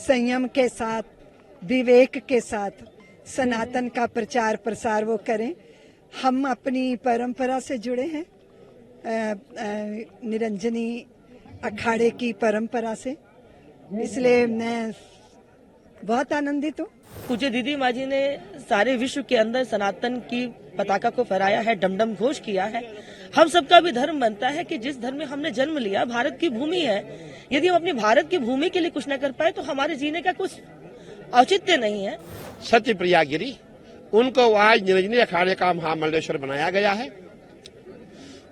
संयम के साथ, विवेक के साथ सनातन का प्रचार प्रसार वो करें। हम अपनी परंपरा से जुड़े हैं, निरंजनी अखाड़े की परंपरा से, इसलिए मैं बहुत आनंदित हूँ। पूज्य दीदी माँ जी ने सारे विश्व के अंदर सनातन की पताका को फहराया है, डमडम घोष किया है। हम सबका भी धर्म बनता है कि जिस धर्म में हमने जन्म लिया, भारत की भूमि है, यदि हम अपनी भारत की भूमि के लिए कुछ न कर पाए तो हमारे जीने का कुछ औचित्य नहीं है। सत्यप्रिया गिरी, उनको आज निरंजनी अखाड़े का महामंडलेश्वर बनाया गया है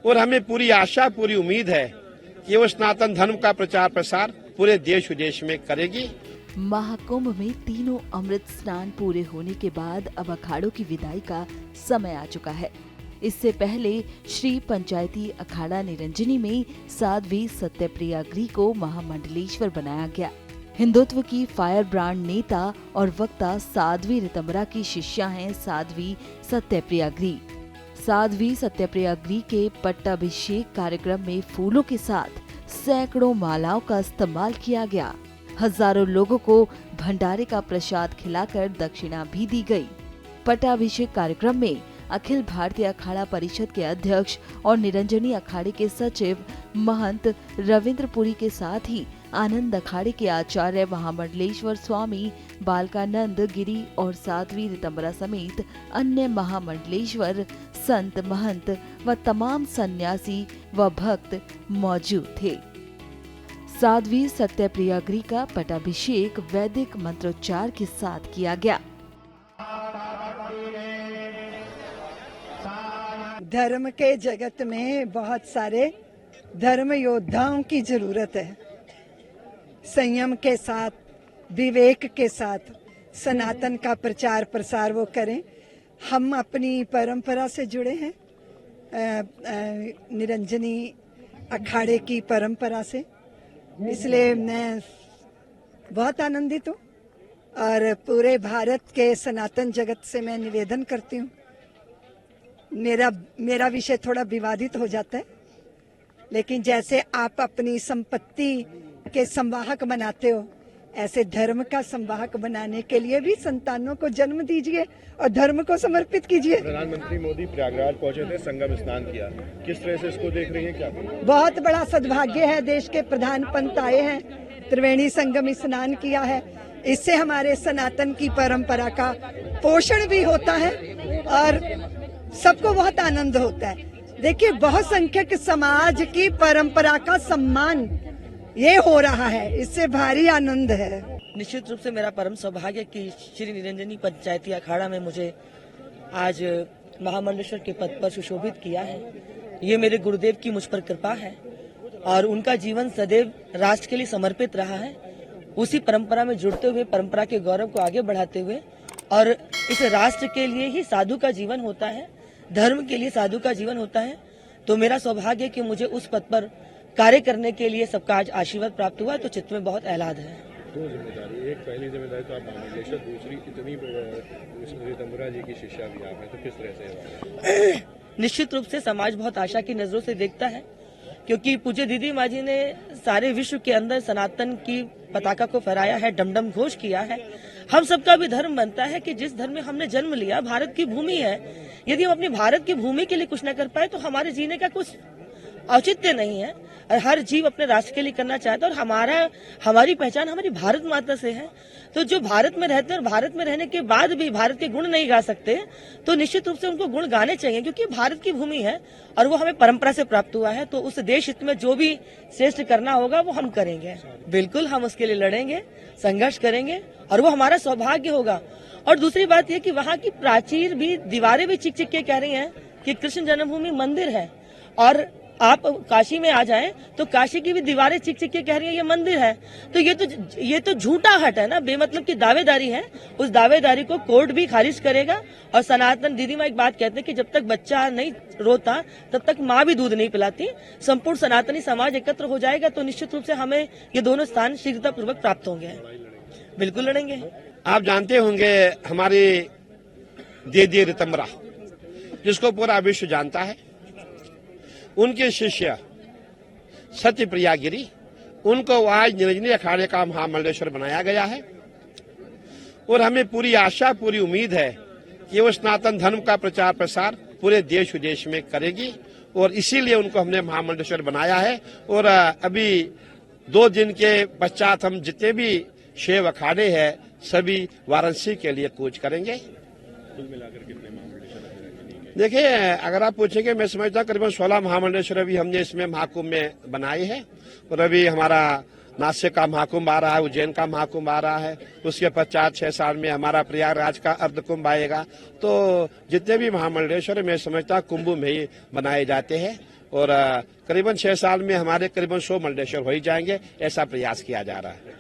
और हमें पूरी आशा, पूरी उम्मीद है कि वो सनातन धर्म का प्रचार प्रसार पूरे देश विदेश में करेगी। महाकुंभ में तीनों अमृत स्नान पूरे होने के बाद अब अखाड़ों की विदाई का समय आ चुका है। इससे पहले श्री पंचायती अखाड़ा निरंजनी में साध्वी सत्यप्रिया गिरी को महामंडलेश्वर बनाया गया। हिंदुत्व की फायर ब्रांड नेता और वक्ता साध्वी ऋतंबरा की शिष्या हैं साध्वी सत्यप्रिया गिरी। साध्वी सत्यप्रिया गिरी के पट्टाभिषेक कार्यक्रम में फूलों के साथ सैकड़ों मालाओं का इस्तेमाल किया गया। हजारों लोगों को भंडारे का प्रसाद खिलाकर दक्षिणा भी दी गई। पट्टाभिषेक कार्यक्रम में अखिल भारतीय अखाड़ा परिषद के अध्यक्ष और निरंजनी अखाड़े के सचिव महंत रविंद्रपुरी के साथ ही आनंद अखाड़े के आचार्य महामंडलेश्वर स्वामी बालकानंद गिरी और साध्वी ऋतंबरा समेत अन्य महामंडलेश्वर संत, महंत व तमाम सन्यासी व भक्त मौजूद थे। साध्वी सत्यप्रिया गिरी का पट्टाभिषेक वैदिक मंत्रोच्चार के साथ किया गया। धर्म के जगत में बहुत सारे धर्म योद्धाओं की जरूरत है। संयम के साथ, विवेक के साथ सनातन का प्रचार प्रसार वो करें। हम अपनी परंपरा से जुड़े हैं, निरंजनी अखाड़े की परंपरा से, इसलिए मैं बहुत आनंदित हूँ और पूरे भारत के सनातन जगत से मैं निवेदन करती हूँ। मेरा विषय थोड़ा विवादित हो जाता है, लेकिन जैसे आप अपनी संपत्ति के संवाहक बनाते हो, ऐसे धर्म का संवाहक बनाने के लिए भी संतानों को जन्म दीजिए और धर्म को समर्पित कीजिए। प्रधानमंत्री मोदी प्रयागराज पहुंचे थे, संगम स्नान किया, किस तरह से इसको देख रही हैं, क्या? बहुत बड़ा सद्भाग्य है, देश के प्रधान पंत आए हैं, त्रिवेणी संगम स्नान किया है। इससे हमारे सनातन की परंपरा का पोषण भी होता है और सबको बहुत आनंद होता है। देखिए, बहुसंख्यक समाज की परंपरा का सम्मान ये हो रहा है, इससे भारी आनंद है। निश्चित रूप से मेरा परम सौभाग्य कि श्री निरंजनी पंचायती अखाड़ा में मुझे आज महामंडलेश्वर के पद पर सुशोभित किया है। ये मेरे गुरुदेव की मुझ पर कृपा है और उनका जीवन सदैव राष्ट्र के लिए समर्पित रहा है। उसी परंपरा में जुड़ते हुए, परंपरा के गौरव को आगे बढ़ाते हुए, और इस राष्ट्र के लिए ही साधु का जीवन होता है, धर्म के लिए साधु का जीवन होता है। तो मेरा सौभाग्य है कि मुझे उस पद पर कार्य करने के लिए सबका आज आशीर्वाद प्राप्त हुआ, तो चित्त में बहुत आह्लाद है। दो जिम्मेदारी, एक पहली जिम्मेदारी तो आप महामंडलेश्वर, दूसरी इतनी ऋतंबरा जी की शिष्या भी आप हैं, तो किस तरह से? निश्चित रूप से समाज बहुत आशा की नजरों से देखता है, क्योंकि पूज्य दीदी माँ जी ने सारे विश्व के अंदर सनातन की पताका को फहराया है, डमडम घोष किया है। हम सबका भी धर्म बनता है कि जिस धर्म में हमने जन्म लिया, भारत की भूमि है, यदि हम अपनी भारत की भूमि के लिए कुछ न कर पाए तो हमारे जीने का कुछ औचित्य नहीं है। हर जीव अपने राष्ट्र के लिए करना चाहता है और हमारी पहचान हमारी भारत माता से है। तो जो भारत में रहते हैं और भारत में रहने के बाद भी भारत के गुण नहीं गा सकते, तो निश्चित रूप से उनको गुण गाने चाहिए, क्योंकि भारत की भूमि है और वो हमें परंपरा से प्राप्त हुआ है। तो उस देश हित में जो भी श्रेष्ठ करना होगा वो हम करेंगे। बिल्कुल हम उसके लिए लड़ेंगे, संघर्ष करेंगे और वो हमारा सौभाग्य होगा। और दूसरी बात यह कि वहाँ की प्राचीर भी, दीवारें भी चिक चिक के कह रही हैं कि कृष्ण जन्मभूमि मंदिर है। और आप काशी में आ जाएं तो काशी की भी दीवारें चिक चिक के कह रही है ये मंदिर है। तो ये तो झूठा हट है ना, बेमतलब की दावेदारी है। उस दावेदारी को कोर्ट भी खारिज करेगा। और सनातन दीदी माँ एक बात कहते हैं कि जब तक बच्चा नहीं रोता तब तक माँ भी दूध नहीं पिलाती। संपूर्ण सनातनी समाज एकत्र हो जाएगा तो निश्चित रूप से हमें ये दोनों स्थान शीघ्रतापूर्वक प्राप्त होंगे। बिल्कुल लड़ेंगे। आप जानते होंगे हमारी दीदी ऋतंबरा, जिसको पूरा विश्व जानता है, उनके शिष्य सत्यप्रिया गिरी, उनको आज निरंजनी अखाड़े का महामंडलेश्वर बनाया गया है और हमें पूरी आशा पूरी उम्मीद है कि वो सनातन धर्म का प्रचार प्रसार पूरे देश विदेश में करेगी और इसीलिए उनको हमने महामंडलेश्वर बनाया है। और अभी 2 दिन के पश्चात हम जितने भी शैव अखाड़े हैं सभी वाराणसी के लिए कूच करेंगे। कुल मिलाकर कितने महामंडलेश्वर हैं? देखिए, अगर आप पूछेंगे, मैं समझता हूँ करीबन 16 महामंडलेश्वर अभी हमने इसमें महाकुंभ में बनाए हैं और अभी हमारा नासिक का महाकुंभ आ रहा है, उज्जैन का महाकुंभ आ रहा है, उसके पश्चात 6 साल में हमारा प्रयागराज का अर्धकुंभ आएगा। तो जितने भी महामंडलेश्वर मैं समझता कुंभ में ही बनाए जाते हैं और करीबन 6 साल में हमारे करीबन 100 मंडलेश्वर हो ही जाएंगे, ऐसा प्रयास किया जा रहा है।